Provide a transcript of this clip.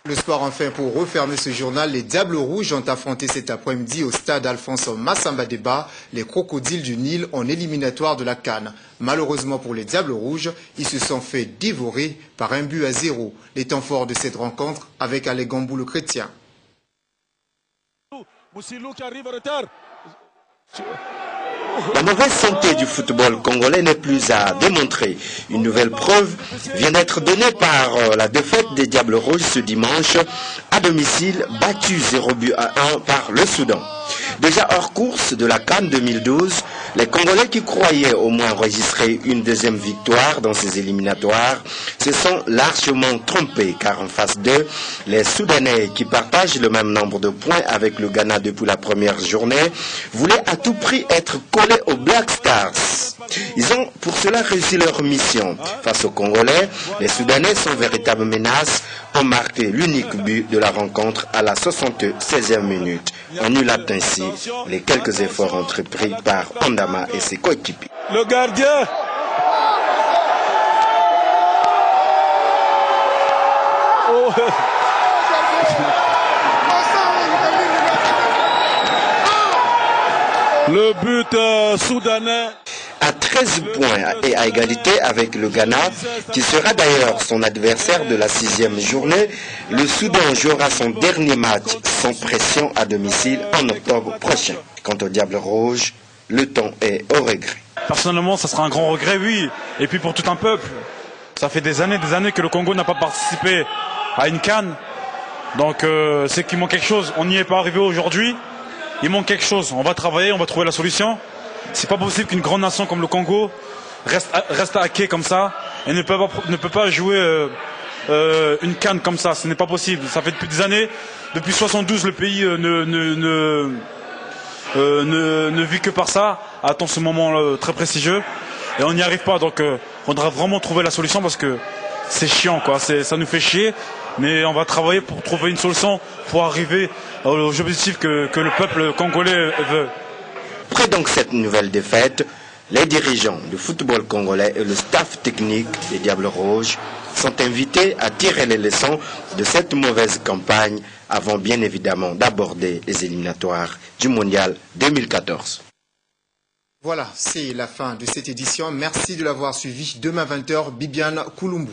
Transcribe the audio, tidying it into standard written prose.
Le sport enfin pour refermer ce journal, les Diables Rouges ont affronté cet après-midi au stade Alphonse Massamba Déba les Crocodiles du Nil en éliminatoire de la CAN. Malheureusement pour les Diables Rouges, ils se sont fait dévorer par 1-0. Les temps forts de cette rencontre avec Ale Gambou le Chrétien. La mauvaise santé du football congolais n'est plus à démontrer. Une nouvelle preuve vient d'être donnée par la défaite des Diables Rouges ce dimanche à domicile, battu 0-1 par le Soudan. Déjà hors course de la CAN 2012, les Congolais qui croyaient au moins enregistrer une deuxième victoire dans ces éliminatoires se sont largement trompés, car en face d'eux, les Soudanais qui partagent le même nombre de points avec le Ghana depuis la première journée voulaient à tout prix être collés aux Black Stars. Ils ont pour cela réussi leur mission. Face aux Congolais, les Soudanais sans véritable menace ont marqué l'unique but de la rencontre à la 76e minute. On eut ainsi les quelques efforts entrepris par Ondama et ses coéquipiers. Le gardien Le but soudanais. À 13 points et à égalité avec le Ghana, qui sera d'ailleurs son adversaire de la 6e journée, le Soudan jouera son dernier match sans pression à domicile en octobre prochain. Quant au Diable Rouge, le temps est au regret. Personnellement, ça sera un grand regret, oui. Et puis pour tout un peuple. Ça fait des années que le Congo n'a pas participé à une CAN. Donc c'est qu'il manque quelque chose. On n'y est pas arrivé aujourd'hui. Il manque quelque chose. On va travailler, on va trouver la solution. C'est pas possible qu'une grande nation comme le Congo reste à quai comme ça et ne peut pas jouer une CAN comme ça. Ce n'est pas possible. Ça fait depuis des années. Depuis 72, le pays ne vit que par ça. Attend ce moment très prestigieux et on n'y arrive pas. Donc on devra vraiment trouver la solution parce que c'est chiant, quoi. Ça nous fait chier. Mais on va travailler pour trouver une solution pour arriver aux objectifs que le peuple congolais veut. Après donc cette nouvelle défaite, les dirigeants du football congolais et le staff technique des Diables Rouges sont invités à tirer les leçons de cette mauvaise campagne avant bien évidemment d'aborder les éliminatoires du Mondial 2014. Voilà, c'est la fin de cette édition. Merci de l'avoir suivi. Demain 20h, Bibiane Koulumbu.